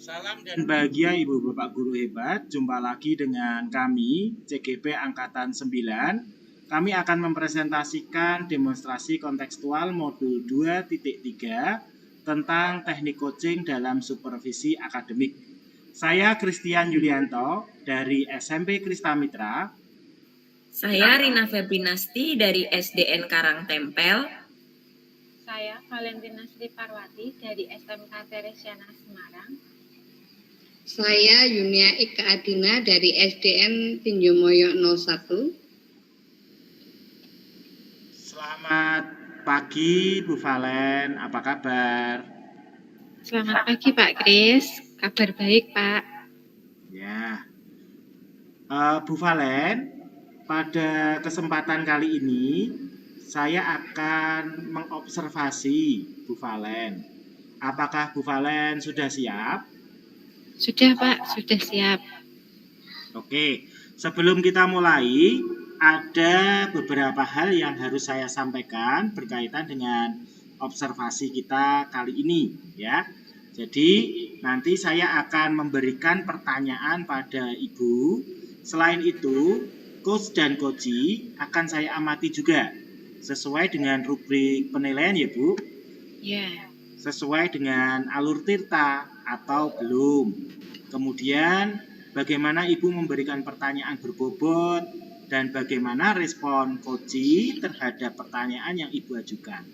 Salam dan bahagia Ibu Bapak Guru hebat. Jumpa lagi dengan kami, CGP Angkatan 9. Kami akan mempresentasikan demonstrasi kontekstual modul 2.3 tentang teknik coaching dalam supervisi akademik. Saya Christian Yulianto dari SMP Krista Mitra. Saya Rina Febrinasti dari SDN Karangtempel. Saya Valentina Sri Parwati dari SMK Teresiana Semarang. Saya Yunia Eka Adina dari SDN Tinjomoyo 01. Selamat pagi Bu Valen, apa kabar? Selamat pagi Pak Kris, kabar baik Pak. Ya, Bu Valen, pada kesempatan kali ini saya akan mengobservasi Bu Valen. Apakah Bu Valen sudah siap? Sudah Pak, sudah siap. Oke, sebelum kita mulai, ada beberapa hal yang harus saya sampaikan berkaitan dengan observasi kita kali ini, ya. Jadi, nanti saya akan memberikan pertanyaan pada Ibu. Selain itu, coach dan coachee akan saya amati juga sesuai dengan rubrik penilaian ya Bu. Ya. Sesuai dengan alur tirta atau belum. Kemudian bagaimana Ibu memberikan pertanyaan berbobot dan bagaimana respon coachee terhadap pertanyaan yang Ibu ajukan.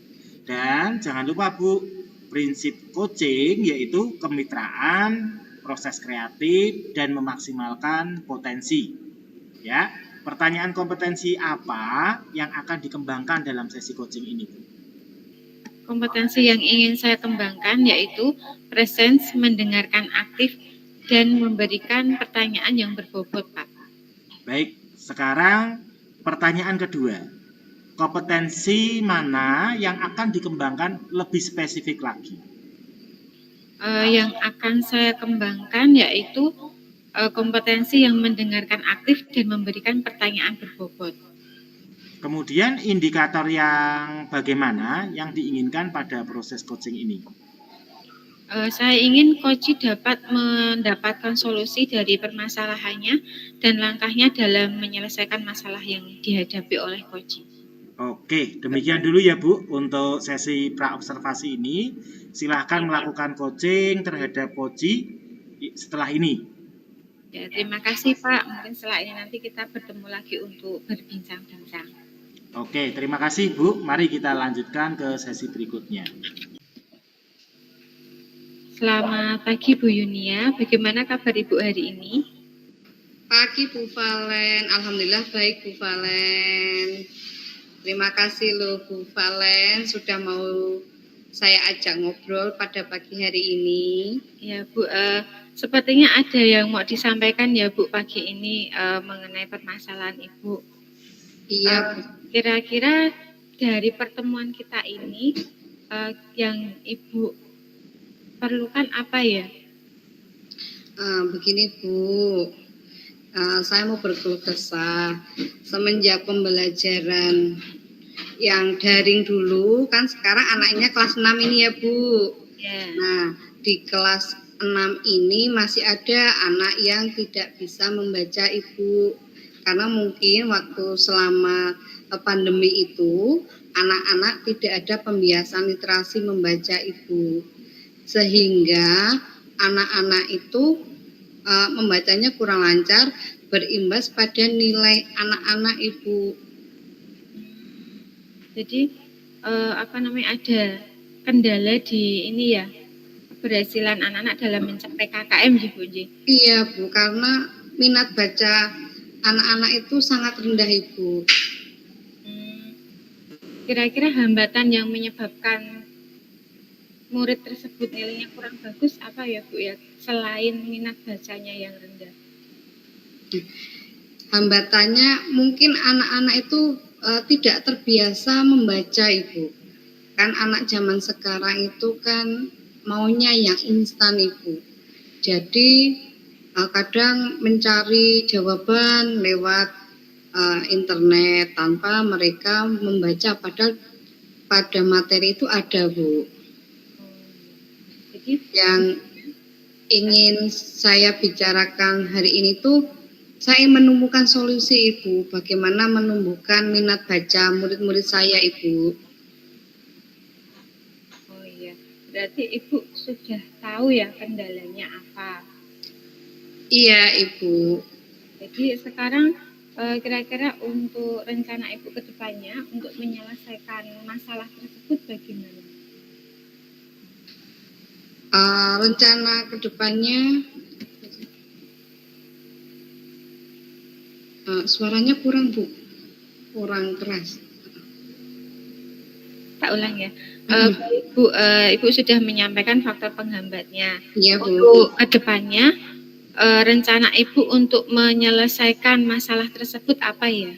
Dan jangan lupa Bu, prinsip coaching yaitu kemitraan, proses kreatif, dan memaksimalkan potensi. Ya, pertanyaan kompetensi apa yang akan dikembangkan dalam sesi coaching ini, Bu? Kompetensi yang ingin saya kembangkan yaitu presence, mendengarkan aktif, dan memberikan pertanyaan yang berbobot, Pak. Baik, sekarang pertanyaan kedua. Kompetensi mana yang akan dikembangkan lebih spesifik lagi? Yang akan saya kembangkan yaitu kompetensi yang mendengarkan aktif dan memberikan pertanyaan berbobot. Kemudian indikator yang bagaimana yang diinginkan pada proses coaching ini? Saya ingin coachee dapat mendapatkan solusi dari permasalahannya dan langkahnya dalam menyelesaikan masalah yang dihadapi oleh coachee. Oke, demikian dulu ya Bu untuk sesi pra-observasi ini. Silahkan melakukan coaching terhadap coachee setelah ini. Ya, terima kasih Pak. Mungkin setelah ini nanti kita bertemu lagi untuk berbincang-bincang. Oke, terima kasih Bu. Mari kita lanjutkan ke sesi berikutnya. Selamat pagi Bu Yunia. Bagaimana kabar Ibu hari ini? Pagi Bu Valen, alhamdulillah baik Bu Valen. Terima kasih loh Bu Valen sudah mau saya ajak ngobrol pada pagi hari ini. Ya Bu, sepertinya ada yang mau disampaikan ya Bu pagi ini mengenai permasalahan Ibu. Iya. Kira-kira dari pertemuan kita ini yang Ibu perlukan apa ya? Begini Bu, saya mau berkeluh kesah. Semenjak pembelajaran yang daring dulu, kan sekarang anaknya kelas 6 ini ya Bu. Yeah. Nah, di kelas 6 ini masih ada anak yang tidak bisa membaca Ibu. Karena mungkin waktu selama pandemi itu, anak-anak tidak ada pembiasaan literasi membaca Ibu. Sehingga anak-anak itu membacanya kurang lancar, berimbas pada nilai anak-anak Ibu. Jadi ada kendala di ini ya, keberhasilan anak-anak dalam mencapai KKM Bu. Iya Bu, karena minat baca anak-anak itu sangat rendah Ibu. Kira-kira hambatan yang menyebabkan murid tersebut nilainya kurang bagus apa ya Bu ya, selain minat bacanya yang rendah? Hambatannya mungkin anak-anak itu tidak terbiasa membaca Ibu. Kan anak zaman sekarang itu kan maunya yang instan Ibu. Jadi kadang mencari jawaban lewat internet tanpa mereka membaca, padahal pada materi itu ada Bu. Jadi yang ingin saya bicarakan hari ini tuh saya menemukan solusi Ibu, bagaimana menumbuhkan minat baca murid-murid saya Ibu. Oh iya, berarti Ibu sudah tahu ya kendalanya apa. Iya Ibu. Jadi sekarang kira-kira untuk rencana Ibu ke depannya untuk menyelesaikan masalah tersebut bagaimana? Rencana kedepannya suaranya kurang Bu, kurang keras. Tak ulang ya. Mm. Ibu sudah menyampaikan faktor penghambatnya. Iya Bu. Untuk kedepannya rencana Ibu untuk menyelesaikan masalah tersebut apa ya?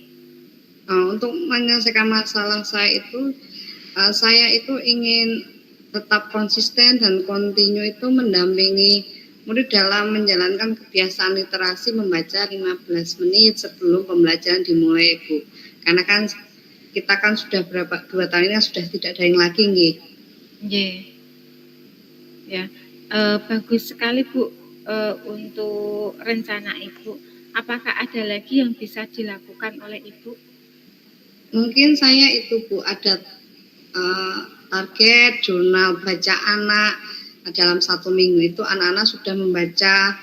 Untuk menyelesaikan masalah saya itu ingin tetap konsisten dan kontinu itu mendampingi murid dalam menjalankan kebiasaan literasi membaca 15 menit sebelum pembelajaran dimulai Ibu. Karena kan kita kan sudah 2 tahun ini sudah tidak daring lagi nggih. Nggih. Ya. Bagus sekali Bu untuk rencana Ibu. Apakah ada lagi yang bisa dilakukan oleh Ibu? Mungkin saya itu Bu ada target jurnal baca anak dalam 1 minggu itu anak-anak sudah membaca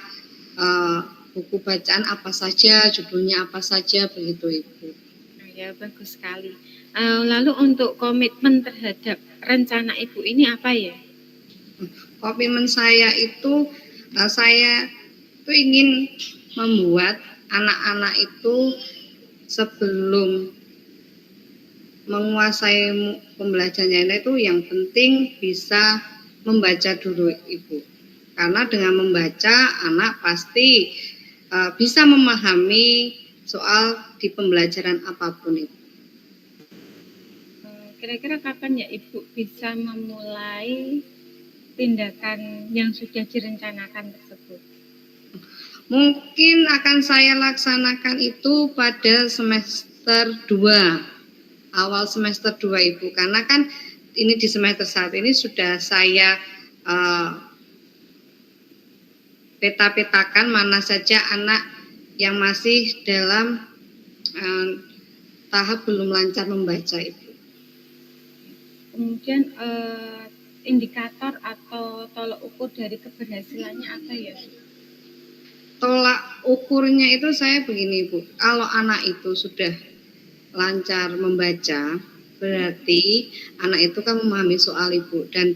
buku bacaan apa saja, judulnya apa saja begitu Ibu. Ya, bagus sekali. Lalu untuk komitmen terhadap rencana Ibu ini apa ya? Komitmen saya itu ingin membuat anak-anak itu sebelum menguasai pembelajarannya itu yang penting bisa membaca dulu Ibu. Karena dengan membaca anak pasti bisa memahami soal di pembelajaran apapun itu. Kira-kira kapan ya Ibu bisa memulai tindakan yang sudah direncanakan tersebut? Mungkin akan saya laksanakan itu pada semester 2. Awal semester 2 Ibu, karena kan ini di semester 1 ini sudah saya peta-petakan mana saja anak yang masih dalam tahap belum lancar membaca Ibu. Kemudian indikator atau tolak ukur dari keberhasilannya apa ya? Tolak ukurnya itu saya begini Bu, kalau anak itu sudah lancar membaca, berarti anak itu kan memahami soal Ibu. Dan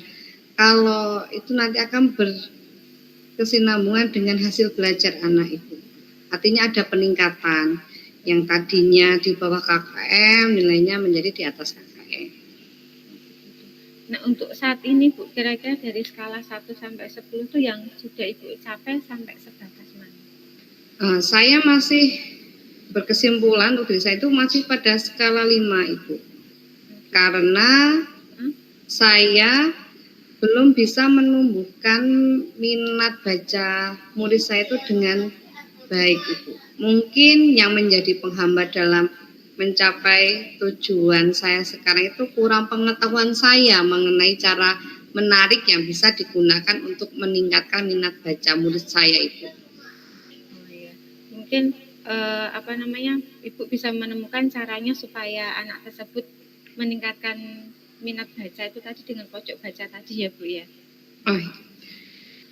kalau itu nanti akan berkesinambungan dengan hasil belajar anak Ibu. Artinya ada peningkatan yang tadinya di bawah KKM, nilainya menjadi di atas KKM. Nah, untuk saat ini Bu, kira-kira dari skala 1 sampai 10 itu yang sudah Ibu capai sampai sebatas mana? Saya masih berkesimpulan untuk diri saya itu masih pada skala 5 Ibu. Karena saya belum bisa menumbuhkan minat baca murid saya itu dengan baik Ibu. Mungkin yang menjadi penghambat dalam mencapai tujuan saya sekarang itu kurang pengetahuan saya mengenai cara menarik yang bisa digunakan untuk meningkatkan minat baca murid saya Ibu. Oh iya. Mungkin Ibu bisa menemukan caranya supaya anak tersebut meningkatkan minat baca itu tadi dengan pojok baca tadi ya Bu ya. Oh,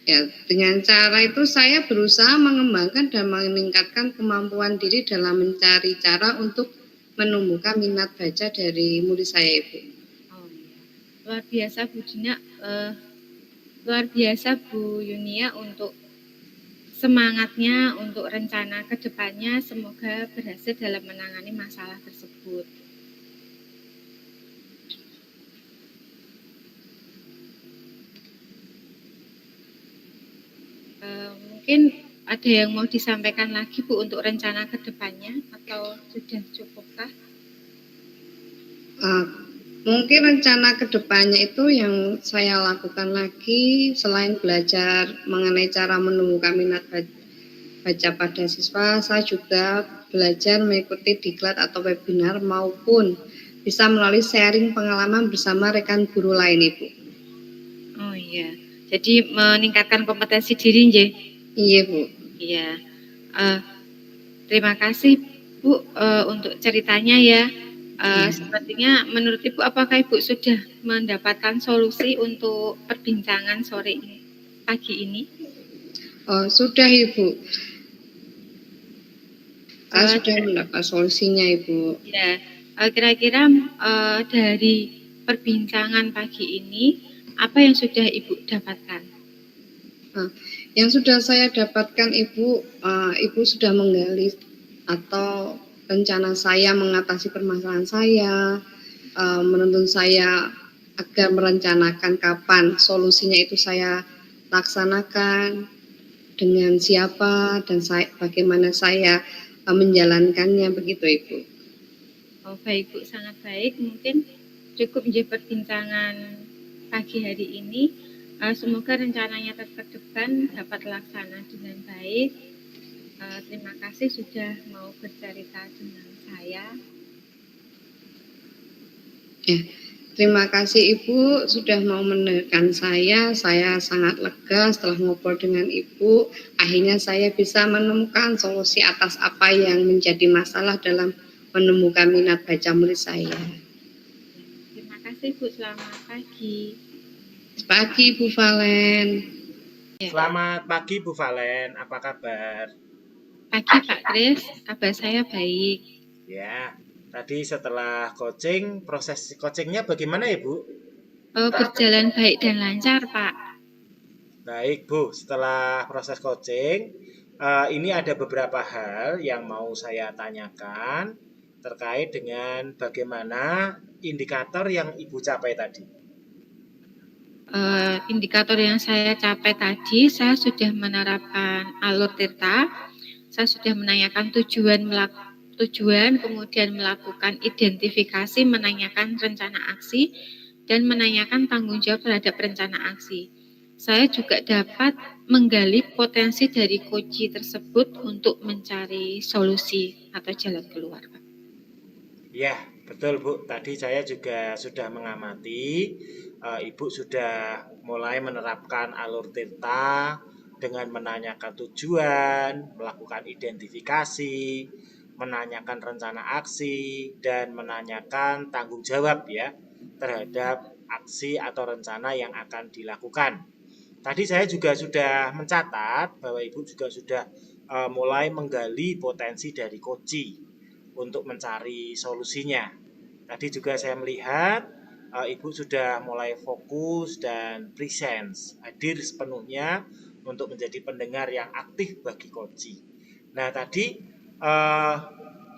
ya dengan cara itu saya berusaha mengembangkan dan meningkatkan kemampuan diri dalam mencari cara untuk menumbuhkan minat baca dari murid saya Ibu. Oh iya. Luar biasa Bu Dina, luar biasa Bu Yunia untuk semangatnya, untuk rencana ke depannya, semoga berhasil dalam menangani masalah tersebut. Mungkin ada yang mau disampaikan lagi Bu untuk rencana ke depannya atau sudah cukupkah? Mungkin rencana kedepannya itu yang saya lakukan lagi selain belajar mengenai cara menumbuhkan minat baca pada siswa, saya juga belajar mengikuti diklat atau webinar maupun bisa melalui sharing pengalaman bersama rekan guru lain Ibu. Oh iya, Jadi meningkatkan kompetensi diri nggih. Iya, Bu. Iya. Terima kasih Bu untuk ceritanya ya. Sepertinya menurut Ibu apakah Ibu sudah mendapatkan solusi untuk perbincangan sore ini, pagi ini? Oh, sudah Ibu. Saya sudah mendapat solusinya Ibu. Ya, kira-kira dari perbincangan pagi ini apa yang sudah Ibu dapatkan? Yang sudah saya dapatkan Ibu, Ibu sudah menggali atau rencana saya mengatasi permasalahan saya, menuntun saya agar merencanakan kapan solusinya itu saya laksanakan, dengan siapa dan bagaimana saya menjalankannya, begitu Ibu. Oh baik Bu, sangat baik. Mungkin cukup menjadi perbincangan pagi hari ini. Semoga rencananya ke depan dapat terlaksana dengan baik. Terima kasih sudah mau bercerita dengan saya. Ya, terima kasih Ibu sudah mau mendengarkan saya. Saya sangat lega setelah ngobrol dengan Ibu. Akhirnya saya bisa menemukan solusi atas apa yang menjadi masalah dalam menemukan minat baca murid saya. Terima kasih Bu, selamat pagi. Pagi Bu Valen. Selamat pagi Bu Valen, apa kabar? Pagi Pak Kris, kabar saya baik. Ya, tadi setelah coaching, proses coachingnya bagaimana ya Bu? Berjalan baik dan lancar Pak. Baik Bu, setelah proses coaching, ini ada beberapa hal yang mau saya tanyakan terkait dengan bagaimana indikator yang Ibu capai tadi. Indikator yang saya capai tadi, saya sudah menerapkan alur tirta, saya sudah menanyakan tujuan, kemudian melakukan identifikasi, menanyakan rencana aksi, dan menanyakan tanggung jawab terhadap rencana aksi. Saya juga dapat menggali potensi dari coach tersebut untuk mencari solusi atau jalan keluar. Ya, betul Bu. Tadi saya juga sudah mengamati, Ibu sudah mulai menerapkan alur tirta dengan menanyakan tujuan, melakukan identifikasi, menanyakan rencana aksi, dan menanyakan tanggung jawab ya terhadap aksi atau rencana yang akan dilakukan. Tadi saya juga sudah mencatat bahwa Ibu juga sudah mulai menggali potensi dari coach untuk mencari solusinya. Tadi juga saya melihat Ibu sudah mulai fokus dan presence, hadir sepenuhnya untuk menjadi pendengar yang aktif bagi coach. Nah, tadi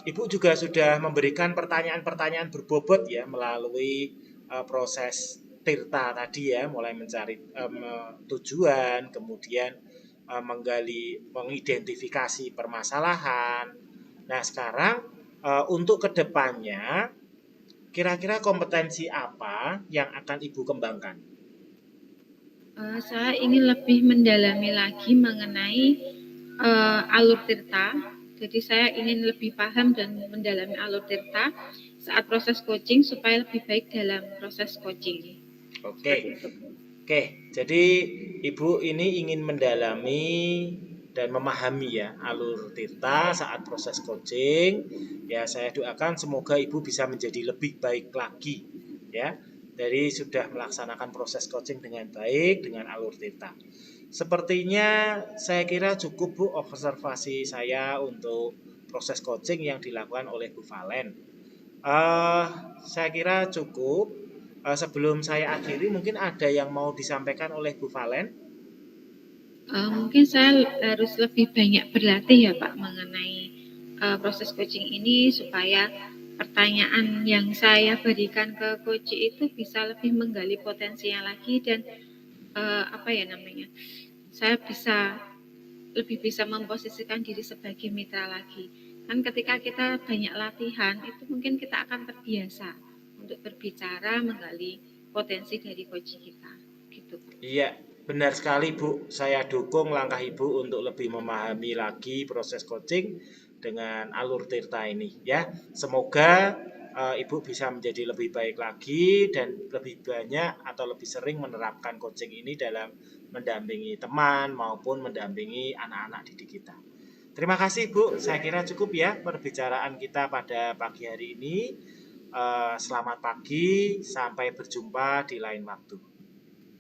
Ibu juga sudah memberikan pertanyaan-pertanyaan berbobot ya melalui proses tirta tadi ya, mulai mencari tujuan, kemudian mengidentifikasi permasalahan. Nah, sekarang untuk kedepannya, kira-kira kompetensi apa yang akan Ibu kembangkan? Saya ingin lebih mendalami lagi mengenai alur tirta. Jadi saya ingin lebih paham dan mendalami alur tirta saat proses coaching supaya lebih baik dalam proses coaching. Oke. Jadi Ibu ini ingin mendalami dan memahami ya alur tirta saat proses coaching. Ya, saya doakan semoga Ibu bisa menjadi lebih baik lagi ya. Dari sudah melaksanakan proses coaching dengan baik dengan alur tirta. Sepertinya saya kira cukup Bu observasi saya untuk proses coaching yang dilakukan oleh Bu Valen. Saya kira cukup. Sebelum saya akhiri, mungkin ada yang mau disampaikan oleh Bu Valen? Mungkin saya harus lebih banyak berlatih ya Pak mengenai proses coaching ini supaya pertanyaan yang saya berikan ke coach itu bisa lebih menggali potensinya lagi dan saya lebih bisa memposisikan diri sebagai mitra lagi. Kan ketika kita banyak latihan itu mungkin kita akan terbiasa untuk berbicara menggali potensi dari coach kita gitu. Iya, benar sekali Bu. Saya dukung langkah Ibu untuk lebih memahami lagi proses coaching dengan alur tirta ini ya. Semoga Ibu bisa menjadi lebih baik lagi dan lebih banyak atau lebih sering menerapkan coaching ini dalam mendampingi teman maupun mendampingi anak-anak didik kita. Terima kasih Bu, saya kira cukup ya perbicaraan kita pada pagi hari ini. Selamat pagi, sampai berjumpa di lain waktu.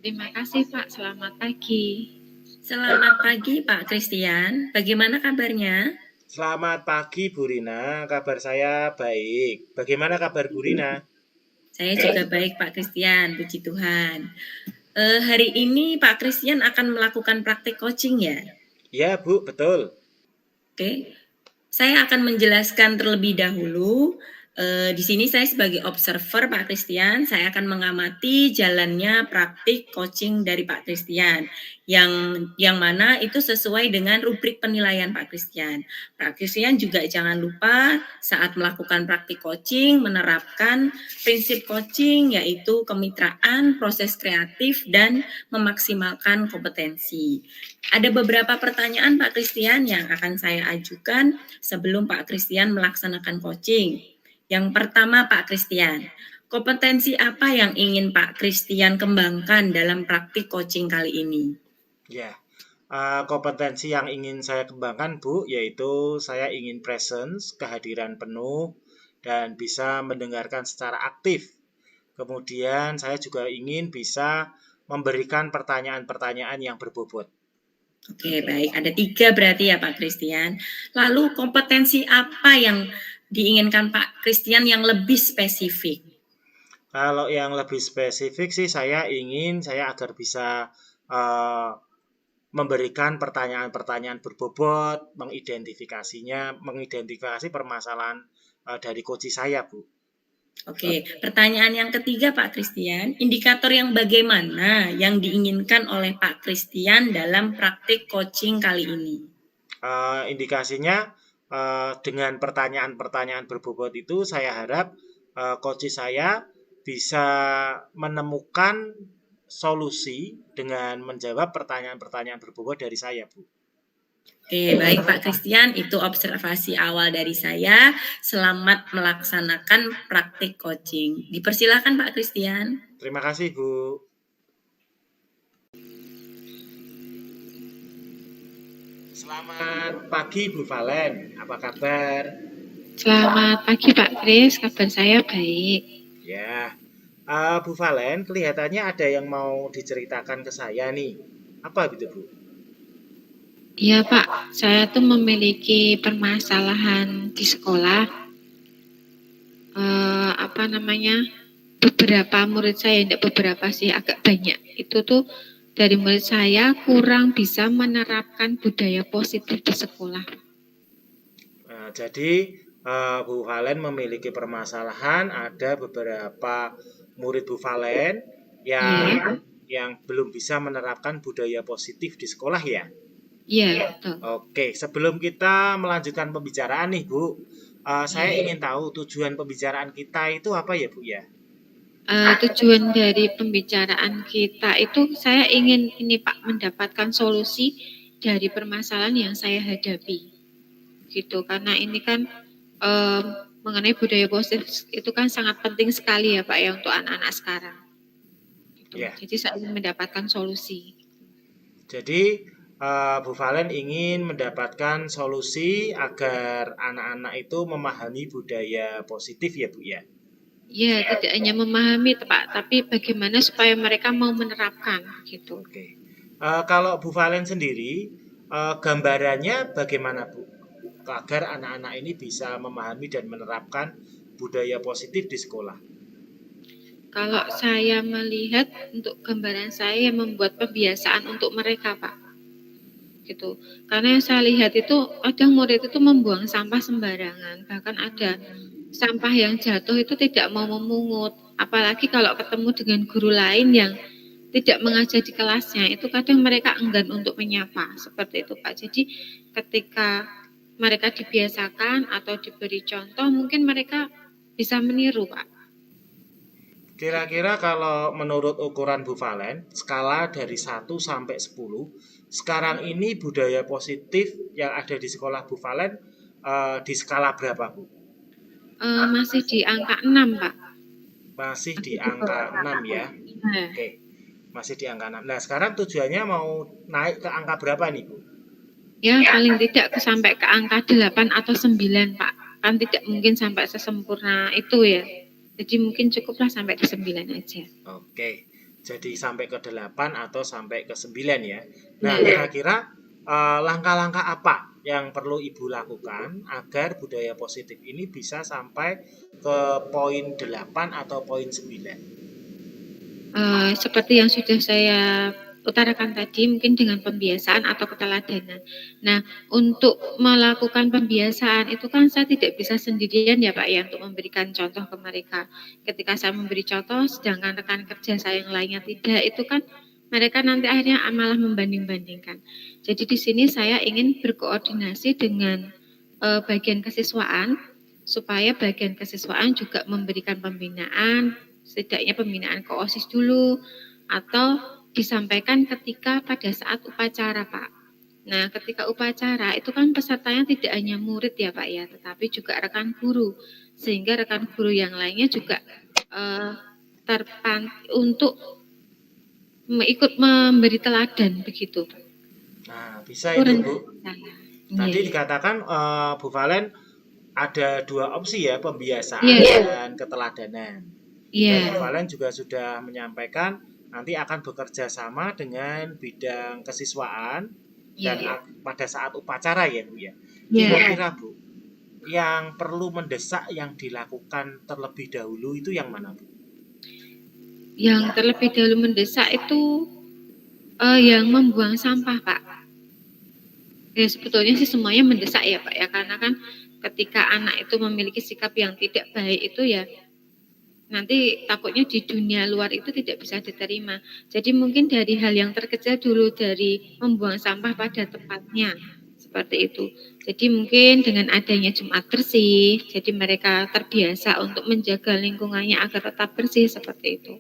Terima kasih Pak, selamat pagi. Selamat pagi Pak Christian, bagaimana kabarnya? Selamat pagi Bu Rina, kabar saya baik. Bagaimana kabar Bu Rina? Saya juga baik Pak Christian, puji Tuhan. Hari ini Pak Christian akan melakukan praktik coaching ya? Ya Bu, betul. Oke, saya akan menjelaskan terlebih dahulu. Di sini saya sebagai observer Pak Christian, saya akan mengamati jalannya praktik coaching dari Pak Christian, yang mana itu sesuai dengan rubrik penilaian Pak Christian. Pak Christian juga jangan lupa saat melakukan praktik coaching menerapkan prinsip coaching, yaitu kemitraan, proses kreatif, dan memaksimalkan kompetensi. Ada beberapa pertanyaan Pak Christian yang akan saya ajukan sebelum Pak Christian melaksanakan coaching. Yang pertama Pak Christian, kompetensi apa yang ingin Pak Christian kembangkan dalam praktik coaching kali ini? Ya, kompetensi yang ingin saya kembangkan Bu, yaitu saya ingin presence, kehadiran penuh, dan bisa mendengarkan secara aktif. Kemudian saya juga ingin bisa memberikan pertanyaan-pertanyaan yang berbobot. Oke, baik. Ada 3 berarti ya Pak Christian. Lalu kompetensi apa yang diinginkan Pak Christian yang lebih spesifik? Kalau yang lebih spesifik sih saya agar bisa memberikan pertanyaan-pertanyaan berbobot, mengidentifikasi permasalahan dari coach saya, Bu. Oke, pertanyaan yang ketiga Pak Christian, indikator yang bagaimana yang diinginkan oleh Pak Christian dalam praktik coaching kali ini? Indikasinya dengan pertanyaan-pertanyaan berbobot itu saya harap coach saya bisa menemukan solusi dengan menjawab pertanyaan-pertanyaan berbobot dari saya, Bu. Oke, baik Pak Christian, itu observasi awal dari saya. Selamat melaksanakan praktik coaching. Dipersilakan Pak Christian. Terima kasih, Bu. Selamat pagi, Bu Valen. Apa kabar? Selamat pagi Pak Kris, kabar saya baik. Ya, Bu Valen, kelihatannya ada yang mau diceritakan ke saya nih. Apa gitu, Bu? Iya Pak, saya tuh memiliki permasalahan di sekolah. Beberapa murid saya, tidak beberapa sih, agak banyak. Itu tuh dari murid saya kurang bisa menerapkan budaya positif di sekolah. Jadi Bu Valen memiliki permasalahan, ada beberapa murid Bu Valen yang belum bisa menerapkan budaya positif di sekolah ya? Iya, betul. Oke, sebelum kita melanjutkan pembicaraan nih Bu, saya ingin tahu tujuan pembicaraan kita itu apa ya Bu ya? Tujuan dari pembicaraan kita itu saya ingin ini Pak mendapatkan solusi dari permasalahan yang saya hadapi gitu, karena ini kan mengenai budaya positif itu kan sangat penting sekali ya Pak ya untuk anak-anak sekarang gitu. Ya. Jadi saya ingin mendapatkan solusi. Jadi Bu Valen ingin mendapatkan solusi agar anak-anak itu memahami budaya positif ya Bu ya? Ya, tidak hanya memahami Pak, tapi bagaimana supaya mereka mau menerapkan gitu. Oke. Kalau Bu Valen sendiri, gambarannya bagaimana Bu? Agar anak-anak ini bisa memahami dan menerapkan budaya positif di sekolah. Kalau saya melihat untuk gambaran saya membuat kebiasaan untuk mereka Pak. Gitu. Karena yang saya lihat itu kadang murid itu membuang sampah sembarangan, bahkan ada sampah yang jatuh itu tidak mau memungut, apalagi kalau ketemu dengan guru lain yang tidak mengajar di kelasnya, itu kadang mereka enggan untuk menyapa, seperti itu Pak. Jadi ketika mereka dibiasakan atau diberi contoh, mungkin mereka bisa meniru Pak. Kira-kira kalau menurut ukuran Bu Valen, skala dari 1 sampai 10, sekarang ini budaya positif yang ada di sekolah Bu Valen di skala berapa Bu? Masih di angka 6 Pak. Masih di angka 6 ya. Oke. Masih di angka 6. Nah, sekarang tujuannya mau naik ke angka berapa nih, Bu? Ya, paling tidak sampai ke angka 8 atau 9, Pak. Kan tidak mungkin sampai sesempurna itu ya. Jadi mungkin cukuplah sampai di 9 aja. Oke, jadi sampai ke 8 atau sampai ke 9 ya. Nah, Ya. kira-kira langkah-langkah apa yang perlu Ibu lakukan agar budaya positif ini bisa sampai ke poin 8 atau poin 9? Seperti yang sudah saya utarakan tadi, mungkin dengan pembiasaan atau keteladanan. Nah, untuk melakukan pembiasaan itu kan saya tidak bisa sendirian ya Pak ya, untuk memberikan contoh ke mereka. Ketika saya memberi contoh, sedangkan rekan kerja saya yang lainnya tidak, itu kan mereka nanti akhirnya malah membanding-bandingkan. Jadi di sini saya ingin berkoordinasi dengan bagian kesiswaan, supaya bagian kesiswaan juga memberikan pembinaan, setidaknya pembinaan ke OSIS dulu, atau disampaikan ketika pada saat upacara, Pak. Nah, ketika upacara itu kan pesertanya tidak hanya murid ya, Pak ya, tetapi juga rekan guru, sehingga rekan guru yang lainnya juga untuk ikut memberi teladan begitu. Nah, bisa itu, Bu. Tadi Iya. dikatakan Bu Valen ada 2 opsi ya, pembiasaan Iya. dan keteladanan. Iya. Dan Bu Valen juga sudah menyampaikan nanti akan bekerja sama dengan bidang kesiswaan dan pada saat upacara ya, Bu ya. Kira-kira Bu, yang perlu mendesak yang dilakukan terlebih dahulu itu yang mana, Bu? Yang terlebih dahulu mendesak itu yang membuang sampah, Pak. Ya, sebetulnya sih semuanya mendesak ya, Pak ya, karena kan ketika anak itu memiliki sikap yang tidak baik itu ya nanti takutnya di dunia luar itu tidak bisa diterima. Jadi mungkin dari hal yang terkecil dulu, dari membuang sampah pada tempatnya, seperti itu. Jadi mungkin dengan adanya Jumat bersih, jadi mereka terbiasa untuk menjaga lingkungannya agar tetap bersih, seperti itu.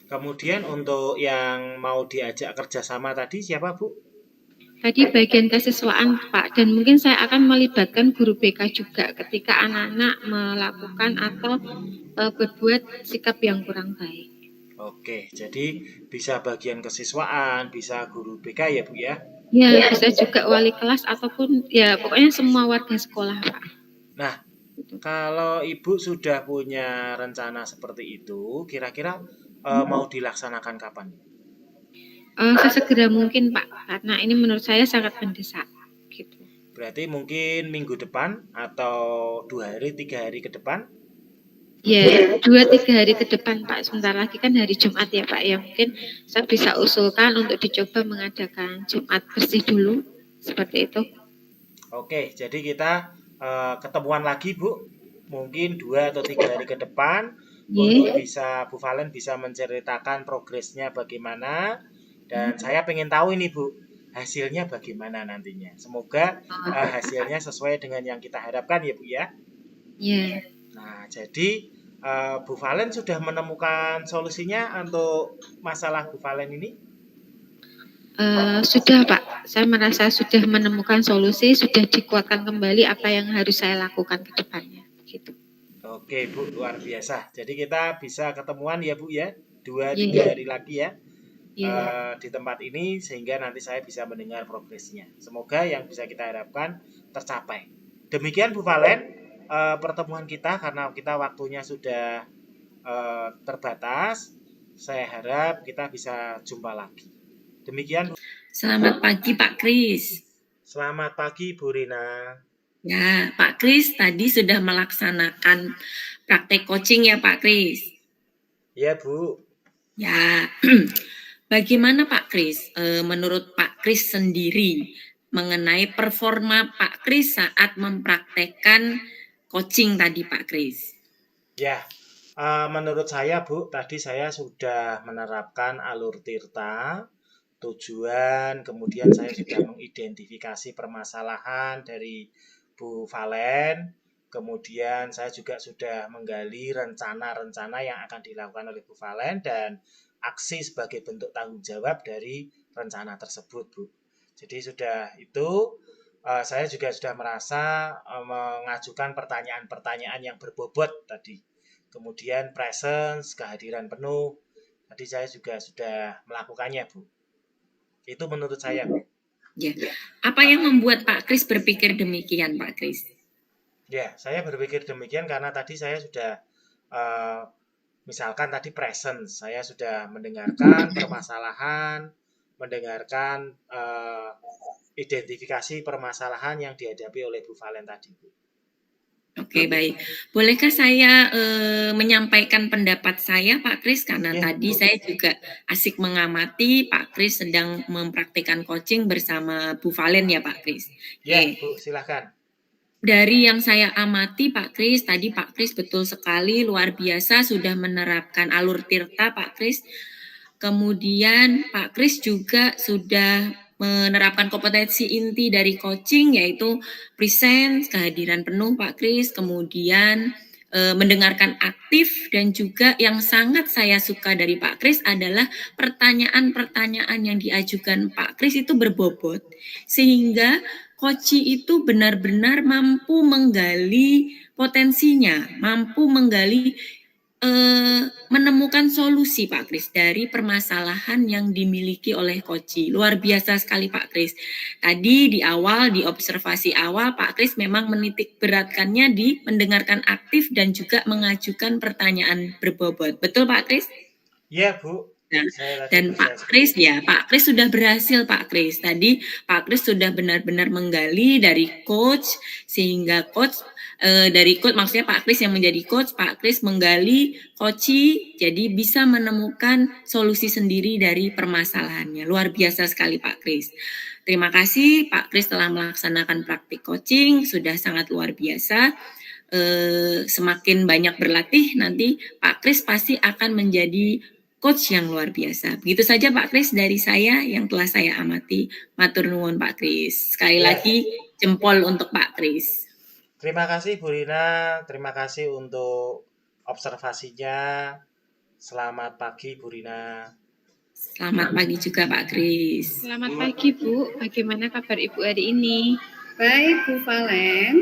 Kemudian untuk yang mau diajak kerjasama tadi siapa, Bu? Tadi bagian kesiswaan, Pak, dan mungkin saya akan melibatkan guru BK juga ketika anak-anak melakukan atau berbuat sikap yang kurang baik. Oke, jadi bisa bagian kesiswaan, bisa guru BK ya, Bu ya? Ya, bisa juga wali kelas ataupun ya pokoknya semua warga sekolah, Pak. Nah, kalau Ibu sudah punya rencana seperti itu, kira-kira mau dilaksanakan kapan? Sesegera mungkin, Pak, karena ini menurut saya sangat mendesak. Gitu. Berarti mungkin minggu depan atau 2 hari, 3 hari ke depan? Ya, 2-3 hari ke depan, Pak. Sebentar lagi kan hari Jumat ya, Pak. Ya mungkin saya bisa usulkan untuk dicoba mengadakan Jumat bersih dulu, seperti itu. Oke, jadi kita ketemuan lagi, Bu. Mungkin 2 atau 3 hari ke depan untuk bisa Bu Valen bisa menceritakan progresnya bagaimana. Dan saya pengen tahu ini, Bu, hasilnya bagaimana nantinya. Semoga hasilnya sesuai dengan yang kita harapkan ya, Bu ya. Iya. Nah, jadi Bu Valen sudah menemukan solusinya untuk masalah Bu Valen ini? Sudah, Pak. Saya merasa sudah menemukan solusi, sudah dikuatkan kembali apa yang harus saya lakukan ke depannya. Gitu. Oke, Bu, luar biasa. Jadi kita bisa ketemuan ya, Bu ya, 2-3 hari lagi ya. Di tempat ini sehingga nanti saya bisa mendengar progresnya. Semoga yang bisa kita harapkan tercapai. Demikian Bu Valen pertemuan kita karena kita waktunya sudah terbatas. Saya harap kita bisa jumpa lagi. Demikian Bu. Selamat pagi Pak Kris. Selamat pagi Bu Rina. Ya, Pak Kris tadi sudah melaksanakan praktek coaching ya Pak Kris? Ya Bu. Ya, bagaimana Pak Kris, menurut Pak Kris sendiri mengenai performa Pak Kris saat mempraktekkan coaching tadi Pak Kris? Ya, menurut saya Bu, tadi saya sudah menerapkan alur tirta, tujuan, kemudian saya sudah mengidentifikasi permasalahan dari Bu Valen, kemudian saya juga sudah menggali rencana-rencana yang akan dilakukan oleh Bu Valen dan aksi sebagai bentuk tanggung jawab dari rencana tersebut, Bu. Jadi sudah itu, saya juga sudah merasa mengajukan pertanyaan-pertanyaan yang berbobot tadi. Kemudian presence, kehadiran penuh, Tadi saya juga sudah melakukannya, Bu. Itu menurut saya, Bu. Ya. Apa yang membuat Pak Kris berpikir demikian, Pak Kris? Ya, saya berpikir demikian karena tadi saya sudah misalkan tadi presence, saya sudah mendengarkan permasalahan, mendengarkan identifikasi permasalahan yang dihadapi oleh Bu Valen tadi, Bu. Oke, baik. Bolehkah saya menyampaikan pendapat saya, Pak Kris? Karena tadi saya juga asik mengamati Pak Kris sedang mempraktikkan coaching bersama Bu Valen ya, Pak Kris. Ya, Bu, silakan. Dari yang saya amati Pak Kris, tadi Pak Kris betul sekali, luar biasa sudah menerapkan alur tirta Pak Kris. Kemudian Pak Kris juga sudah menerapkan kompetensi inti dari coaching yaitu present, kehadiran penuh Pak Kris, kemudian mendengarkan aktif, dan juga yang sangat saya suka dari Pak Kris adalah pertanyaan-pertanyaan yang diajukan Pak Kris itu berbobot, sehingga coach itu benar-benar mampu menggali potensinya, mampu menggali menemukan solusi Pak Kris dari permasalahan yang dimiliki oleh coach. Luar biasa sekali Pak Kris. Tadi di awal, di observasi awal, Pak Kris memang menitik beratkannya di mendengarkan aktif dan juga mengajukan pertanyaan berbobot. Betul Pak Kris? Iya, Bu. Nah, dan Pak Kris ya, Pak Kris sudah berhasil Pak Kris. Tadi Pak Kris sudah benar-benar menggali dari coach, sehingga coach dari coach, maksudnya Pak Kris yang menjadi coach, Pak Kris menggali coachi, jadi bisa menemukan solusi sendiri dari permasalahannya. Luar biasa sekali Pak Kris. Terima kasih Pak Kris telah melaksanakan praktik coaching, sudah sangat luar biasa. Semakin banyak berlatih, nanti Pak Kris pasti akan menjadi coach yang luar biasa. Begitu saja Pak Kris dari saya yang telah saya amati. Matur nuwun Pak Kris. Sekali lagi jempol untuk Pak Kris. Terima kasih Bu Rina, terima kasih untuk observasinya. Selamat pagi Bu Rina. Selamat pagi juga Pak Kris. Selamat pagi Bu, bagaimana kabar Ibu hari ini? Baik Bu Valen.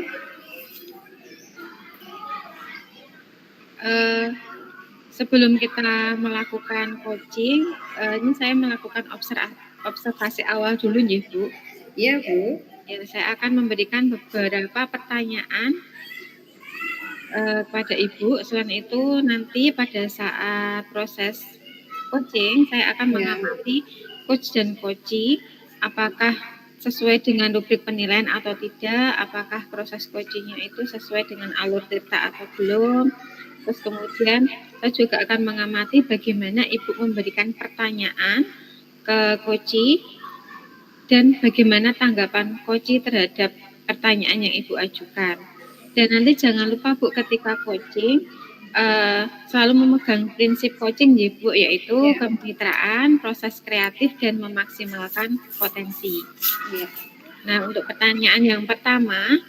Sebelum kita melakukan coaching, ini saya melakukan observasi awal dulu ya Bu. Iya Bu. Ya, saya akan memberikan beberapa pertanyaan kepada Ibu. Selain itu nanti pada saat proses coaching, saya akan mengamati coach dan coachee apakah sesuai dengan rubrik penilaian atau tidak, apakah proses coachingnya itu sesuai dengan alur tirta atau belum. Terus kemudian saya juga akan mengamati bagaimana Ibu memberikan pertanyaan ke coachee dan bagaimana tanggapan coachee terhadap pertanyaan yang Ibu ajukan. Dan nanti jangan lupa Bu, ketika coaching selalu memegang prinsip coaching ya Bu, yaitu kemitraan, proses kreatif, dan memaksimalkan potensi. Nah, untuk pertanyaan yang pertama,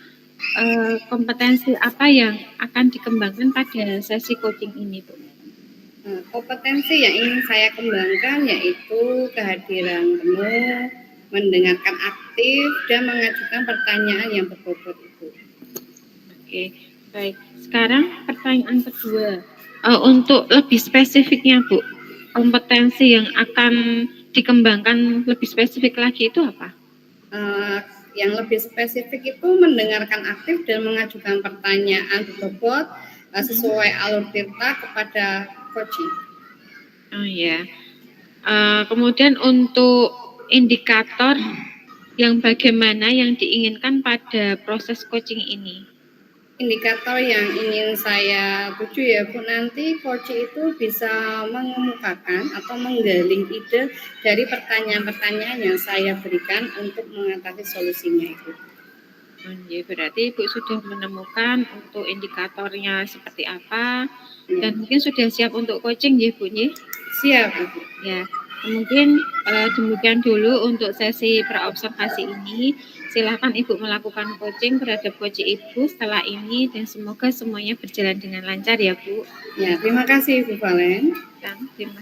kompetensi apa yang akan dikembangkan pada sesi coaching ini Bu? Kompetensi yang ingin saya kembangkan yaitu kehadiran penuh, mendengarkan aktif, dan mengajukan pertanyaan yang berbobot Ibu. Oke, baik. Sekarang pertanyaan kedua. Untuk lebih spesifiknya Bu, kompetensi yang akan dikembangkan lebih spesifik lagi itu apa? Yang lebih spesifik itu mendengarkan aktif dan mengajukan pertanyaan berbobot sesuai alur tirta kepada coaching. Oh ya. Kemudian untuk indikator yang bagaimana yang diinginkan pada proses coaching ini? Indikator yang ingin saya tuju ya Bu, nanti coach itu bisa mengemukakan atau menggali ide dari pertanyaan-pertanyaan yang saya berikan untuk mengatasi solusinya itu. Ya, berarti Ibu sudah menemukan untuk indikatornya seperti apa dan mungkin sudah siap untuk coaching ya Bu ya? Siap Bu. Ya, mungkin demikian dulu untuk sesi praobservasi ini. Silakan Ibu melakukan coaching terhadap coach Ibu setelah ini dan semoga semuanya berjalan dengan lancar ya Bu. Ya, terima kasih Bu Valen.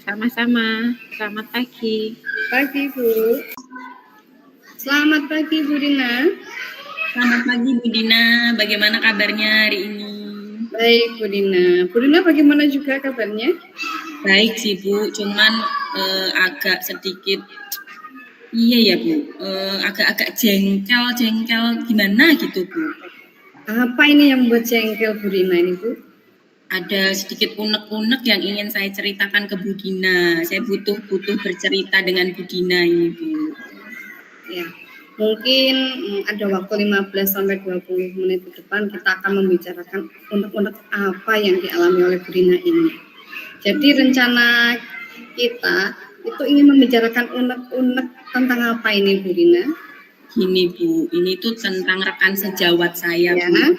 Sama-sama. Selamat pagi. Pagi Bu. Selamat pagi Bu Dina. Selamat pagi Bu Dina, bagaimana kabarnya hari ini? Baik, Bu Dina. Bu Dina bagaimana juga kabarnya? Baik sih Bu, cuman agak sedikit iya ya Bu, agak-agak jengkel gimana gitu Bu. Apa ini yang membuat jengkel Bu Dina ini, Bu? Ada sedikit unek-unek yang ingin saya ceritakan ke Bu Dina. Saya butuh bercerita dengan Bu Dina ini Bu. Ya, mungkin ada waktu 15 sampai 20 menit ke depan kita akan membicarakan unek-unek apa yang dialami oleh Bu Dina ini. Jadi rencana kita itu ingin membicarakan unek-unek tentang apa ini Bu Dina? Gini Bu, ini tuh tentang rekan sejawat saya Ya. Bu.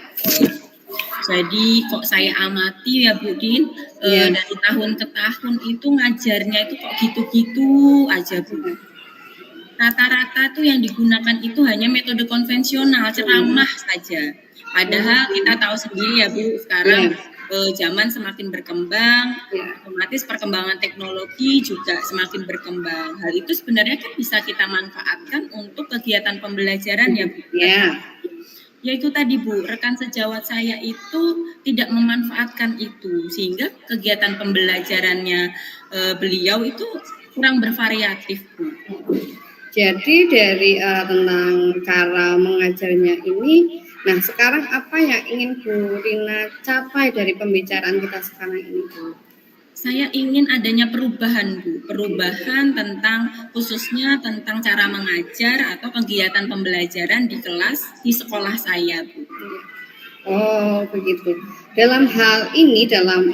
Jadi kok saya amati ya Bu Din, Ya. dari tahun ke tahun itu ngajarnya itu kok gitu-gitu aja Bu. Rata-rata tuh yang digunakan itu hanya metode konvensional, ceramah saja. Padahal kita tahu sendiri ya Bu, sekarang zaman semakin berkembang, otomatis perkembangan teknologi juga semakin berkembang. Hal itu sebenarnya kan bisa kita manfaatkan untuk kegiatan pembelajaran ya Bu. Ya. Yaitu tadi Bu, rekan sejawat saya itu tidak memanfaatkan itu, sehingga kegiatan pembelajarannya beliau itu kurang bervariatif Bu. Jadi dari tentang cara mengajarnya ini, nah sekarang apa yang ingin Bu Rina capai dari pembicaraan kita sekarang ini Bu? Saya ingin adanya perubahan Bu, perubahan tentang khususnya tentang cara mengajar atau kegiatan pembelajaran di kelas di sekolah saya Bu. Oh begitu. Dalam hal ini tentang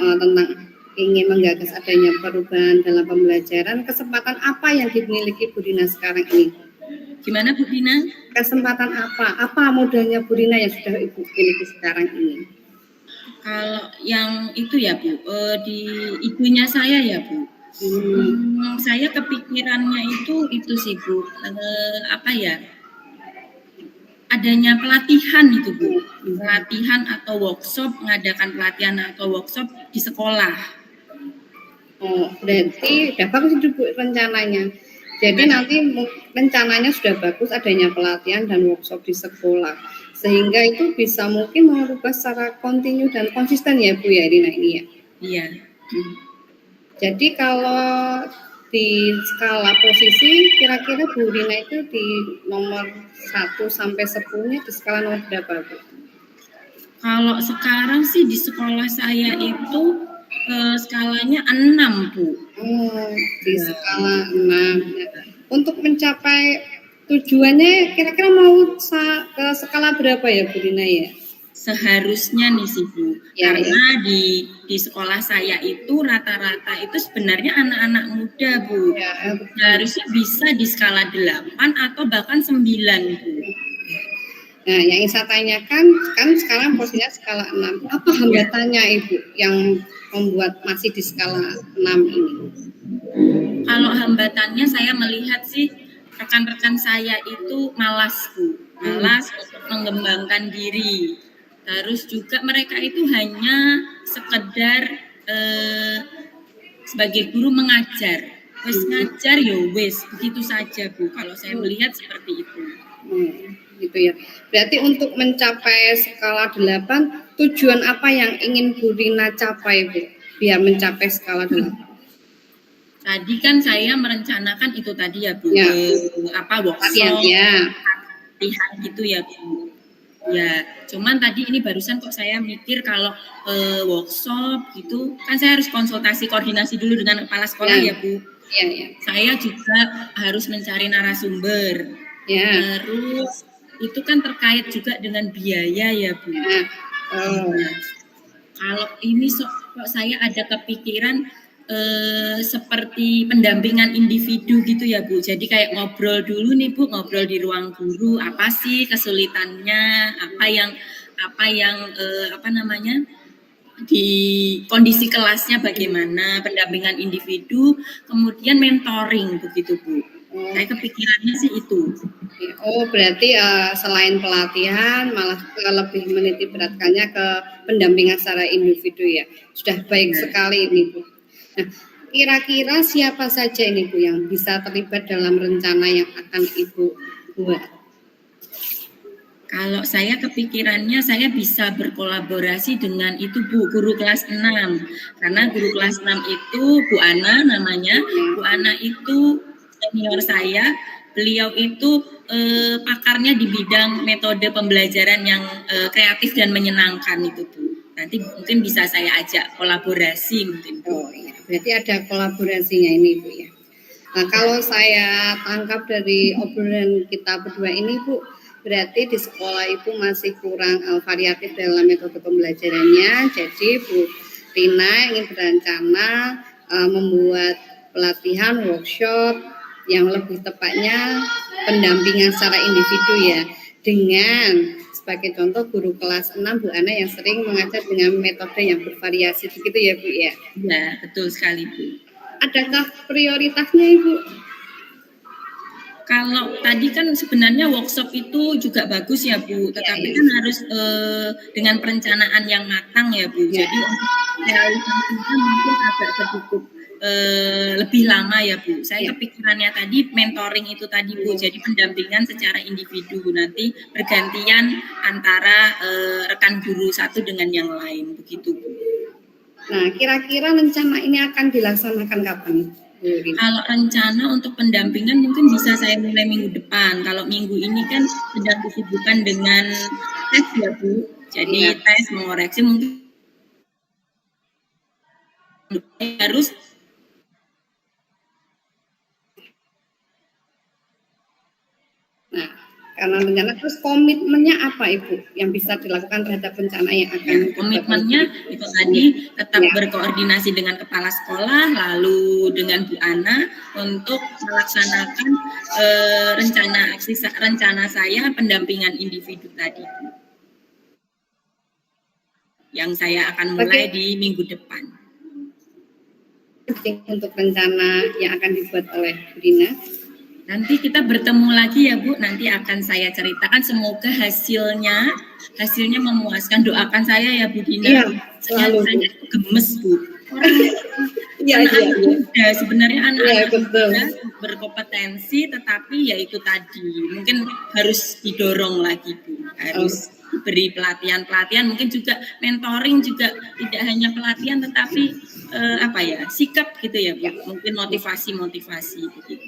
ingin menggagas adanya perubahan dalam pembelajaran, kesempatan apa yang dimiliki Bu Dina sekarang ini? Gimana Bu Dina? Kesempatan apa? Apa modalnya Bu Dina yang sudah Ibu miliki sekarang ini? Kalau yang itu ya Bu, di ibunya saya ya Bu. Saya kepikirannya itu sih Bu, apa ya? Adanya pelatihan itu Bu, pelatihan atau workshop, mengadakan pelatihan atau workshop di sekolah. Oh, berarti sudah bagus itu Bu rencananya. Jadi nanti rencananya sudah bagus adanya pelatihan dan workshop di sekolah. Sehingga itu bisa mungkin mengubah secara kontinu dan konsisten ya Bu ya Rina ini ya. Iya. Jadi kalau di skala posisi kira-kira Bu Rina itu di nomor 1 sampai 10-nya di skala nomor berapa Bu? Kalau sekarang sih di sekolah saya itu skalanya 6 Bu. Di skala 6. Untuk mencapai tujuannya kira-kira mau ke skala berapa ya Bu Dina ya? Seharusnya nih sih Bu, karena di sekolah saya itu rata-rata itu sebenarnya anak-anak muda Bu. Seharusnya bisa di skala 8 atau bahkan 9 Bu. Nah, yang saya tanyakan kan sekarang posisinya skala 6. Apa hambatannya Ibu yang membuat masih di skala 6 ini? Kalau hambatannya saya melihat sih rekan-rekan saya itu malas Bu, malas untuk mengembangkan diri. Terus juga mereka itu hanya sekedar sebagai guru mengajar. Wes ngajar yo wes, begitu saja Bu. Kalau saya melihat seperti itu. Gitu ya. Berarti untuk mencapai skala 8, tujuan apa yang ingin Bu Rina capai Bu? Biar mencapai skala 8. Tadi kan saya merencanakan itu tadi ya Bu, workshop, latihan gitu ya Bu. Ya, cuman tadi ini barusan kok saya mikir kalau workshop gitu, kan saya harus konsultasi koordinasi dulu dengan kepala sekolah ya Bu. Saya juga harus mencari narasumber. Terus itu kan terkait juga dengan biaya ya Bu. Kalau ini kok saya ada kepikiran seperti pendampingan individu gitu ya Bu. Jadi kayak ngobrol dulu nih Bu, ngobrol di ruang guru, apa sih kesulitannya, apa yang di kondisi kelasnya bagaimana, pendampingan individu, kemudian mentoring begitu Bu. Saya kepikirannya sih itu. Oh, berarti selain pelatihan malah lebih meniti beratkannya ke pendampingan secara individu ya. Sudah baik sekali ini Bu. Nah, kira-kira siapa saja ini Bu yang bisa terlibat dalam rencana yang akan Ibu buat? Kalau saya kepikirannya saya bisa berkolaborasi dengan itu Bu, guru kelas 6. Karena guru kelas 6 itu Bu Ana namanya. Bu Ana itu senior saya. Beliau itu pakarnya di bidang metode pembelajaran yang kreatif dan menyenangkan itu Bu. Nanti mungkin bisa saya ajak kolaborasi mungkin Bu. Oh iya, berarti ada kolaborasinya ini Bu ya. Nah, kalau saya tangkap dari obrolan kita berdua ini Bu, berarti di sekolah itu masih kurang variatif dalam metode pembelajarannya. Jadi Bu Rina ingin berencana membuat pelatihan workshop yang lebih tepatnya pendampingan secara individu ya, dengan sebagai contoh guru kelas 6 Bu Ana yang sering mengajar dengan metode yang bervariasi begitu ya Bu ya. Ya, betul sekali Bu. Adakah prioritasnya Ibu? Kalau tadi kan sebenarnya workshop itu juga bagus ya Bu, tetapi kan harus dengan perencanaan yang matang ya Bu. Jadi untuk realisasinya mungkin agak sedikit lebih lama ya Bu. Saya kepikirannya tadi mentoring itu tadi Bu, jadi pendampingan secara individu, nanti bergantian antara rekan guru satu dengan yang lain begitu Bu. Nah, kira-kira rencana ini akan dilaksanakan kapan? Kalau rencana untuk pendampingan mungkin bisa saya mulai minggu depan. Kalau minggu ini kan sedang disibukkan dengan tes ya Bu. Jadi tes mengoreksi mungkin harus. Nah, karena rencana terus komitmennya apa Ibu yang bisa dilakukan terhadap rencana yang akan komitmennya itu tadi tetap berkoordinasi dengan kepala sekolah lalu dengan Bu Ana untuk melaksanakan rencana saya pendampingan individu tadi yang saya akan mulai di minggu depan. Untuk rencana yang akan dibuat oleh Bu Rina. Nanti kita bertemu lagi ya Bu, nanti akan saya ceritakan, semoga hasilnya memuaskan. Doakan saya ya Bu Dina. Iya, selalu saya gemes Bu. Iya. Sebenarnya anak-anak muda berkompetensi, tetapi ya itu tadi mungkin harus didorong lagi Bu, harus beri pelatihan, mungkin juga mentoring juga tidak hanya pelatihan tetapi sikap gitu ya Bu, mungkin motivasi begitu.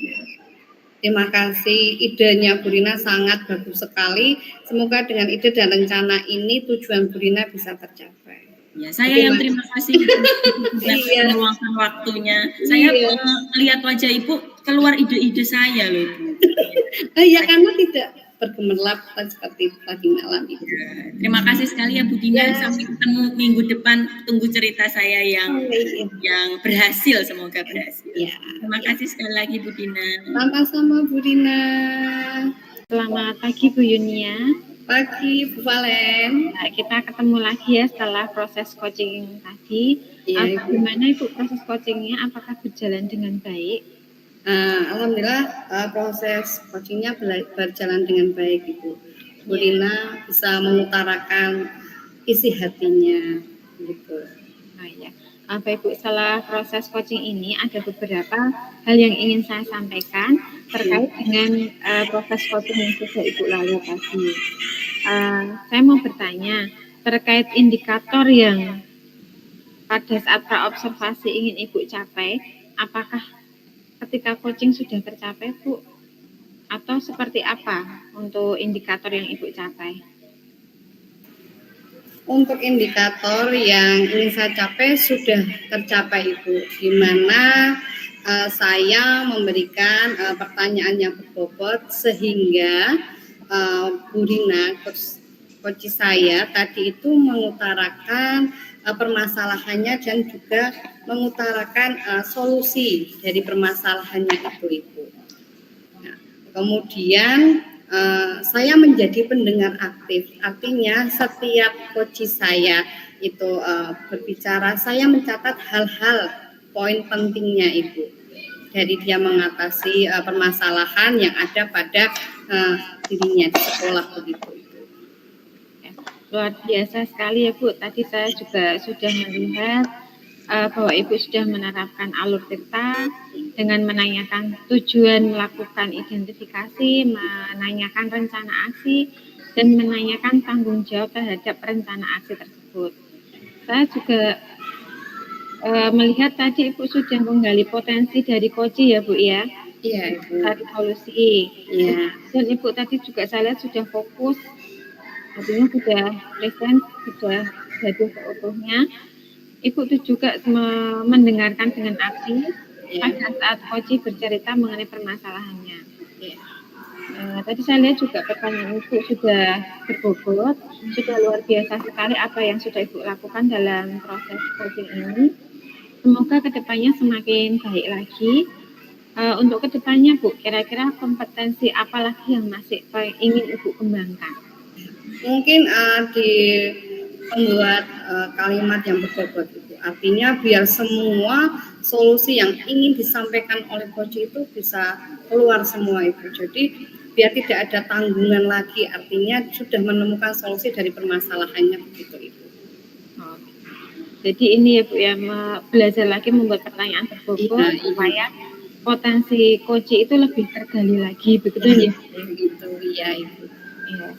Terima kasih, idenya Bu Rina sangat bagus sekali. Semoga dengan ide dan rencana ini tujuan Bu Rina bisa tercapai. Ya, saya yang terima kasih sudah meluangkan waktunya. Saya melihat wajah Ibu keluar ide-ide saya loh Bu. Ya karena tidak bergemerlap seperti pagi malam itu. Terima kasih sekali ya Bu Dina. Sampai ketemu minggu depan. Tunggu cerita saya yang berhasil, semoga berhasil. Terima kasih sekali lagi Bu Dina. Sama-sama Bu Dina. Selamat pagi Bu Yunia. Pagi Bu Valen. Nah, kita ketemu lagi ya setelah proses coaching tadi. Bagaimana Ibu proses coachingnya? Apakah berjalan dengan baik? Alhamdulillah proses coachingnya berjalan dengan baik Ibu. Bu Rina bisa mengutarakan isi hatinya gitu. Bapak Ibu, setelah proses coaching ini ada beberapa hal yang ingin saya sampaikan terkait dengan proses coaching yang sudah Ibu lalui tadi. Saya mau bertanya terkait indikator yang pada saat praobservasi ingin Ibu capai, apakah ketika coaching sudah tercapai Bu, atau seperti apa untuk indikator yang Ibu capai? Untuk indikator yang ingin saya capai sudah tercapai Ibu, di mana saya memberikan pertanyaan yang berbobot sehingga Bu Rina, coach saya tadi itu mengutarakan permasalahannya dan juga mengutarakan solusi dari permasalahannya itu. Nah, kemudian saya menjadi pendengar aktif, artinya setiap coach saya itu berbicara, saya mencatat hal-hal poin pentingnya Ibu dari dia mengatasi permasalahan yang ada pada dirinya di sekolah begitu. Luar biasa sekali ya Bu. Tadi saya juga sudah melihat bahwa Ibu sudah menerapkan alur tirta dengan menanyakan tujuan melakukan identifikasi, menanyakan rencana aksi, dan menanyakan tanggung jawab terhadap rencana aksi tersebut. Saya juga melihat tadi Ibu sudah menggali potensi dari Koji ya Bu ya. Iya Ibu. Cari solusi. Iya. Dan Ibu tadi juga saya lihat sudah fokus, artinya sudah present, sudah hadir seutuhnya. Ibu itu juga mendengarkan dengan aktif pada saat Koji bercerita mengenai permasalahannya. Tadi saya lihat juga pertanyaan Ibu sudah berbobot, sudah luar biasa sekali apa yang sudah Ibu lakukan dalam proses coaching ini. Semoga kedepannya semakin baik lagi. Untuk kedepannya Bu, kira-kira kompetensi apa lagi yang masih ingin Ibu kembangkan? Mungkin di membuat kalimat yang berbobot itu, artinya biar semua solusi yang ingin disampaikan oleh coach itu bisa keluar semua Ibu. Jadi biar tidak ada tanggungan lagi, artinya sudah menemukan solusi dari permasalahannya begitu Ibu. Jadi ini ya Bu ya, belajar lagi membuat pertanyaan berbobot supaya potensi coach itu lebih tergali lagi, begitu ya? Begitu, iya Ibu. Ya.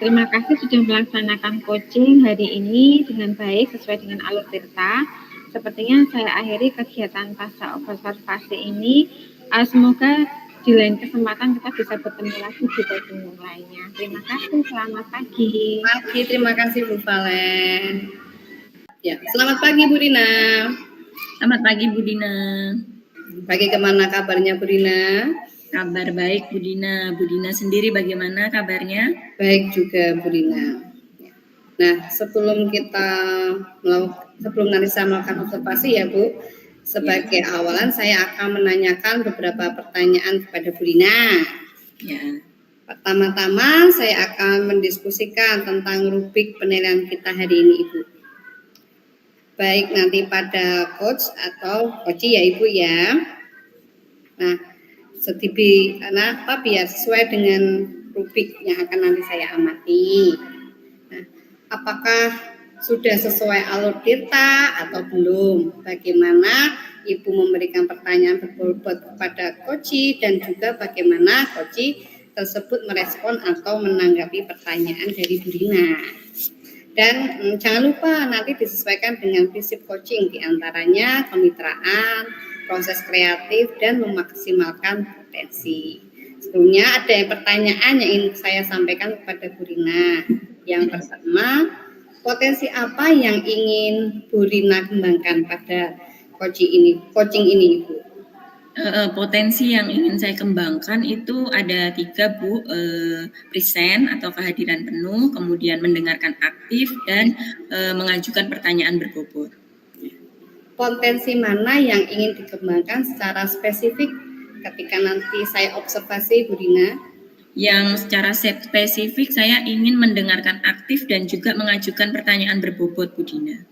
Terima kasih sudah melaksanakan coaching hari ini dengan baik sesuai dengan alur tirta. Sepertinya saya akhiri kegiatan pasca observasi ini. Semoga di lain kesempatan kita bisa bertemu lagi di coaching yang lainnya. Terima kasih, selamat pagi. Terima kasih Bu Valen. Ya, selamat pagi Bu Dina. Selamat pagi Bu Dina. Bagaimana kabarnya Bu Dina? Kabar baik Bu Dina. Bu Dina sendiri bagaimana kabarnya? Baik juga Bu Dina. Nah, sebelum nanti saya melakukan observasi ya Bu, sebagai awalan saya akan menanyakan beberapa pertanyaan kepada Bu Dina. Ya. Pertama-tama saya akan mendiskusikan tentang rubrik penilaian kita hari ini Ibu. Baik nanti pada coach atau coachi ya Ibu ya. Nah, biar sesuai dengan rubrik yang akan nanti saya amati. Nah, apakah sudah sesuai alur tirta atau belum? Bagaimana Ibu memberikan pertanyaan berbobot kepada coachi dan juga bagaimana coachi tersebut merespon atau menanggapi pertanyaan dari Bu Dina. Dan jangan lupa nanti disesuaikan dengan prinsip coaching, diantaranya kemitraan, proses kreatif, dan memaksimalkan potensi. Sebelumnya ada pertanyaan yang ingin saya sampaikan kepada Bu Rina. Yang pertama, potensi apa yang ingin Bu Rina kembangkan pada coaching ini Ibu? Potensi yang ingin saya kembangkan itu ada 3 Bu, present atau kehadiran penuh, kemudian mendengarkan aktif dan mengajukan pertanyaan berbobot. Potensi mana yang ingin dikembangkan secara spesifik ketika nanti saya observasi Bu Dina? Yang secara spesifik saya ingin mendengarkan aktif dan juga mengajukan pertanyaan berbobot Bu Dina.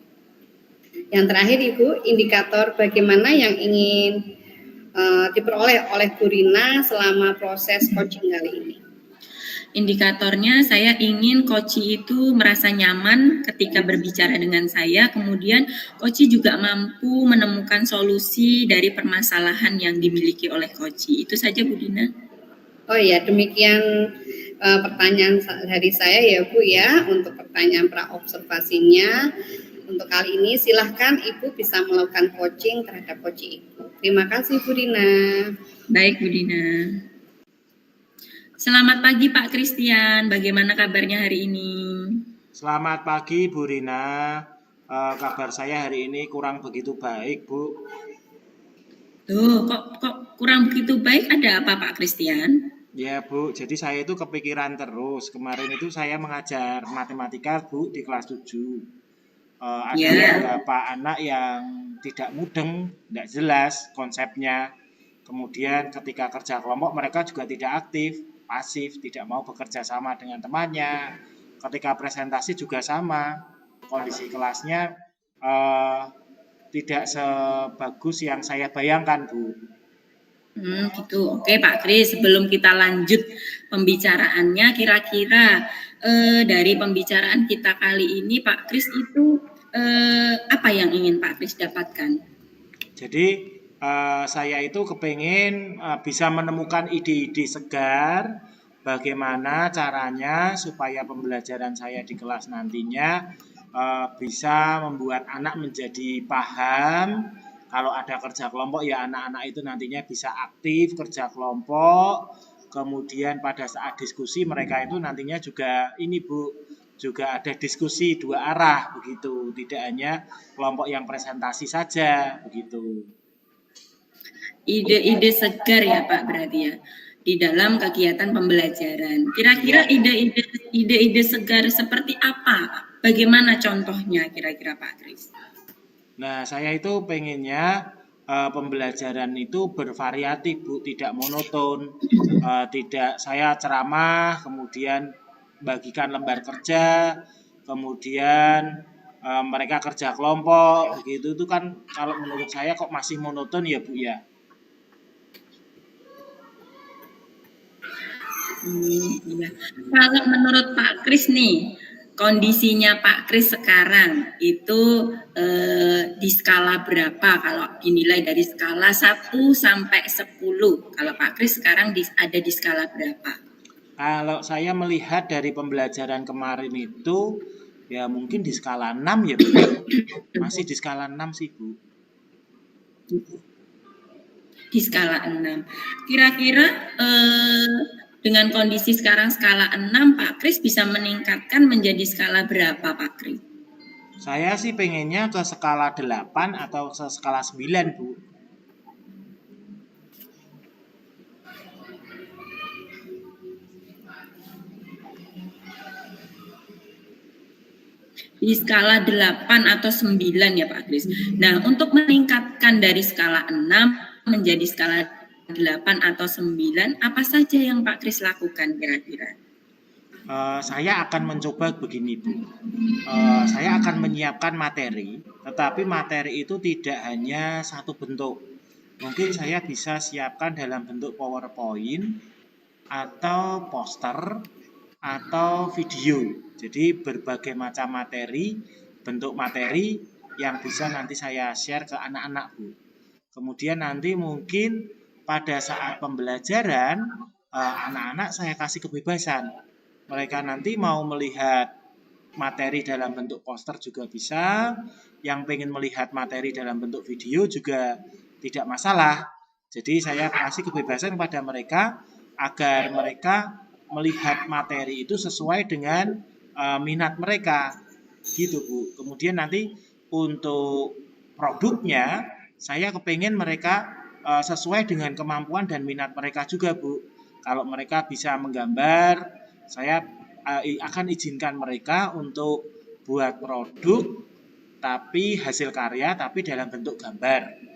Yang terakhir Ibu, indikator bagaimana yang ingin diperoleh oleh Bu Rina selama proses coaching kali ini? Indikatornya saya ingin coachi itu merasa nyaman ketika berbicara dengan saya, kemudian coachi juga mampu menemukan solusi dari permasalahan yang dimiliki oleh coachi. Itu saja Bu Dina. Oh ya, demikian pertanyaan dari saya ya Bu ya, untuk pertanyaan pra-observasinya. Untuk kali ini silahkan Ibu bisa melakukan coaching terhadap coach Ibu. Terima kasih Bu Dina. Baik Bu Dina. Selamat pagi Pak Christian, bagaimana kabarnya hari ini? Selamat pagi Bu Rina. Kabar saya hari ini kurang begitu baik Bu. Tuh, kok kurang begitu baik, ada apa Pak Christian? Ya Bu, jadi saya itu kepikiran terus. Kemarin itu saya mengajar matematika Bu di kelas 7. Ada beberapa anak yang tidak mudeng, tidak jelas konsepnya. Kemudian ketika kerja kelompok mereka juga tidak aktif, pasif, tidak mau bekerja sama dengan temannya. Ketika presentasi juga sama, kondisi kelasnya tidak sebagus yang saya bayangkan Bu. Gitu. Oke Pak Kris, sebelum kita lanjut pembicaraannya, kira-kira dari pembicaraan kita kali ini Pak Kris itu apa yang ingin Pak Kris dapatkan? Jadi saya itu kepengen bisa menemukan ide-ide segar bagaimana caranya supaya pembelajaran saya di kelas nantinya bisa membuat anak menjadi paham. Kalau ada kerja kelompok ya anak-anak itu nantinya bisa aktif kerja kelompok. Kemudian pada saat diskusi mereka itu nantinya juga ini Bu, juga ada diskusi dua arah begitu, tidak hanya kelompok yang presentasi saja begitu. Ide-ide segar ya Pak berarti ya di dalam kegiatan pembelajaran. Kira-kira Iya. ide-ide segar seperti apa? Bagaimana contohnya kira-kira Pak Kris? Nah, saya itu pengennya pembelajaran itu bervariatif, Bu, tidak monoton. Tidak saya ceramah, kemudian bagikan lembar kerja, kemudian mereka kerja kelompok, begitu itu kan kalau menurut saya kok masih monoton ya, Bu ya. Iya. Kalau menurut Pak Kris nih, kondisinya Pak Kris sekarang itu di skala berapa kalau dinilai dari skala 1 sampai 10? Kalau Pak Kris sekarang ada di skala berapa? Kalau saya melihat dari pembelajaran kemarin itu ya mungkin di skala 6 ya, Bu. Masih di skala 6 sih, Bu. Di skala 6. Kira-kira dengan kondisi sekarang skala 6, Pak Kris bisa meningkatkan menjadi skala berapa, Pak Kris? Saya sih pengennya ke skala 8 atau ke skala 9, Bu. Di skala 8 atau 9 ya Pak Kris. Nah, untuk meningkatkan dari skala 6 menjadi skala 8 atau 9, apa saja yang Pak Kris lakukan kira-kira? Saya akan mencoba begini, Bu. Saya akan menyiapkan materi, tetapi materi itu tidak hanya satu bentuk. Mungkin saya bisa siapkan dalam bentuk PowerPoint atau poster atau video. Jadi berbagai macam materi, bentuk materi yang bisa nanti saya share ke anak-anak, Bu. Kemudian nanti mungkin pada saat pembelajaran anak-anak saya kasih kebebasan. Mereka nanti mau melihat materi dalam bentuk poster juga bisa, yang pengen melihat materi dalam bentuk video juga tidak masalah. Jadi saya kasih kebebasan kepada mereka agar mereka melihat materi itu sesuai dengan minat mereka, gitu Bu. Kemudian nanti untuk produknya saya kepengen mereka sesuai dengan kemampuan dan minat mereka juga, Bu. Kalau mereka bisa menggambar, saya akan izinkan mereka untuk buat produk tapi hasil karya tapi dalam bentuk gambar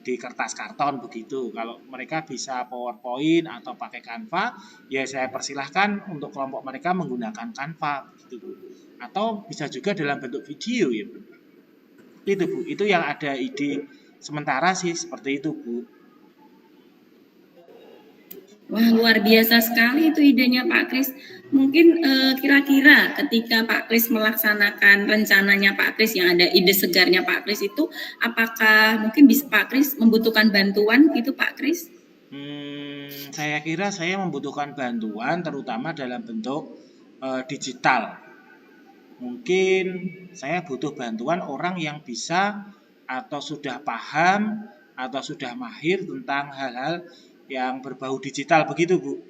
di kertas karton begitu. Kalau mereka bisa PowerPoint atau pakai Canva, ya saya persilahkan untuk kelompok mereka menggunakan Canva begitu, Bu. Atau bisa juga dalam bentuk video ya, Bu. Itu, Bu. Itu yang ada ide sementara sih seperti itu, Bu. Wah, luar biasa sekali itu idenya Pak Kris. Mungkin kira-kira ketika Pak Kris melaksanakan rencananya Pak Kris yang ada ide segarnya Pak Kris itu, apakah mungkin bisa Pak Kris membutuhkan bantuan gitu Pak Kris? Saya kira saya membutuhkan bantuan terutama dalam bentuk digital. Mungkin saya butuh bantuan orang yang bisa atau sudah paham atau sudah mahir tentang hal-hal yang berbau digital begitu, Bu.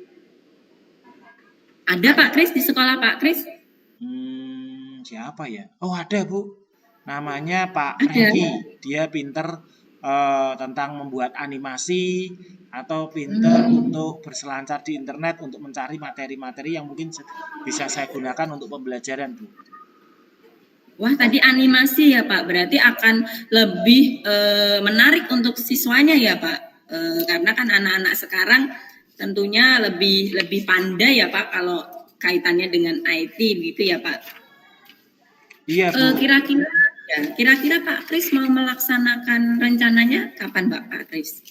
Ada Pak Kris di sekolah Pak Kris? Siapa ya? Oh, ada, Bu. Namanya Pak Ada. Franky. Dia pinter tentang membuat animasi atau pinter untuk berselancar di internet untuk mencari materi-materi yang mungkin bisa saya gunakan untuk pembelajaran, Bu. Wah, tadi animasi ya Pak, berarti akan lebih menarik untuk siswanya ya Pak, karena kan anak-anak sekarang tentunya lebih pandai ya Pak kalau kaitannya dengan IT begitu ya Pak. Iya, Bu. Kira-kira Pak Kris mau melaksanakan rencananya kapan Pak Kris?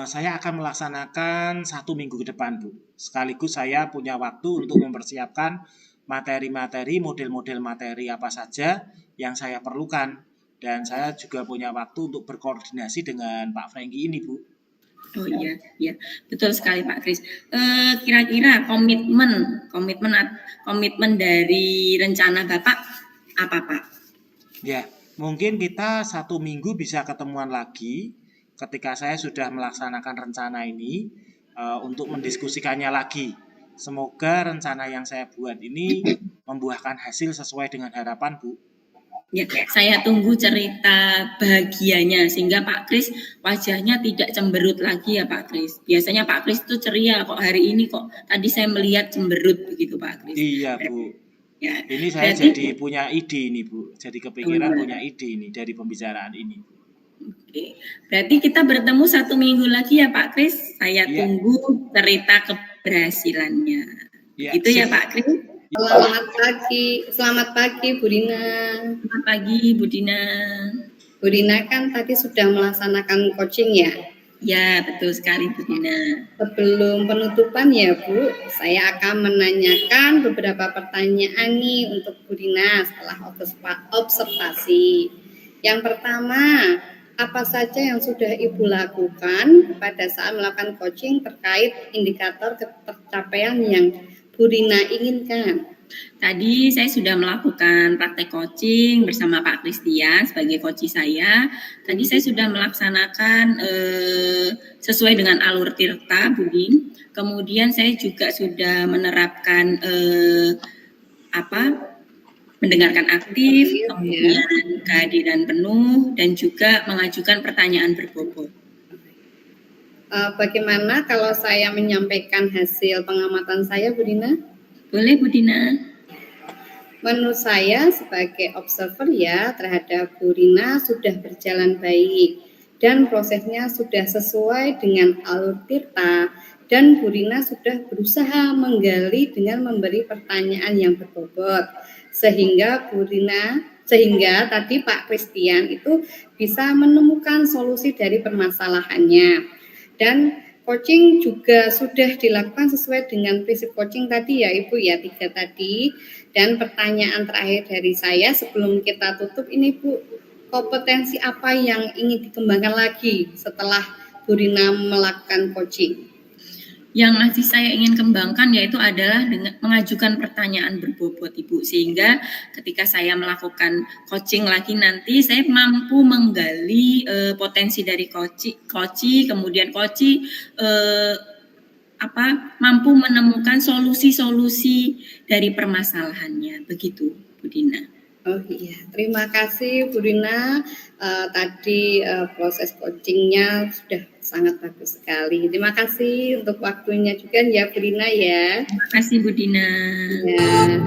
Saya akan melaksanakan 1 minggu ke depan, Bu. Sekaligus saya punya waktu untuk mempersiapkan materi-materi, model-model materi apa saja yang saya perlukan. Dan saya juga punya waktu untuk berkoordinasi dengan Pak Franky ini, Bu. Oh iya, iya, betul sekali Pak Kris. Kira-kira komitmen dari rencana Bapak apa Pak? Ya, mungkin kita 1 minggu bisa ketemuan lagi ketika saya sudah melaksanakan rencana ini untuk mendiskusikannya lagi. Semoga rencana yang saya buat ini membuahkan hasil sesuai dengan harapan, Bu. Ya, saya tunggu cerita bahagianya sehingga Pak Kris wajahnya tidak cemberut lagi ya Pak Kris. Biasanya Pak Kris itu ceria, kok hari ini kok tadi saya melihat cemberut begitu Pak Kris. Iya, Bu. Ya, Ini saya berarti, jadi punya ide ini, Bu. Jadi kepikiran punya ide ini dari pembicaraan ini. Oke. Berarti kita bertemu 1 minggu lagi ya Pak Kris. Saya Iya. tunggu cerita keberhasilannya. Ya, Itu ya Pak Kris. Selamat pagi Bu Dina. Selamat pagi Bu Dina. Bu Dina kan tadi sudah melaksanakan coaching ya. Ya, betul sekali Bu Dina. Sebelum penutupan ya Bu, saya akan menanyakan beberapa pertanyaan nih untuk Bu Dina setelah observasi. Yang pertama, apa saja yang sudah Ibu lakukan pada saat melakukan coaching terkait indikator pencapaian yang Bu Dina inginkan? Tadi saya sudah melakukan praktek coaching bersama Pak Christian sebagai coach saya. Tadi saya sudah melaksanakan sesuai dengan alur Tirta, Budin. Kemudian saya juga sudah menerapkan mendengarkan aktif, kemudian kehadiran penuh, dan juga mengajukan pertanyaan berbobot. Bagaimana kalau saya menyampaikan hasil pengamatan saya, Bu Dina? Boleh, Bu Dina. Menurut saya sebagai observer ya terhadap Bu Dina sudah berjalan baik dan prosesnya sudah sesuai dengan alur Tirta dan Bu Dina sudah berusaha menggali dengan memberi pertanyaan yang berbobot sehingga tadi Pak Christian itu bisa menemukan solusi dari permasalahannya. Dan coaching juga sudah dilakukan sesuai dengan prinsip coaching tadi ya Ibu ya, 3 tadi. Dan pertanyaan terakhir dari saya sebelum kita tutup ini Bu, kompetensi apa yang ingin dikembangkan lagi setelah Bu Dina melakukan coaching? Yang masih saya ingin kembangkan yaitu adalah dengan mengajukan pertanyaan berbobot Ibu, sehingga ketika saya melakukan coaching lagi nanti saya mampu menggali potensi dari coach, kemudian coach mampu menemukan solusi-solusi dari permasalahannya, begitu Bu Dina. Oh iya, terima kasih Bu Dina. Tadi proses coachingnya sudah sangat bagus sekali. Terima kasih untuk waktunya juga ya Bu Dina ya. Terima kasih Bu Dina. Ya.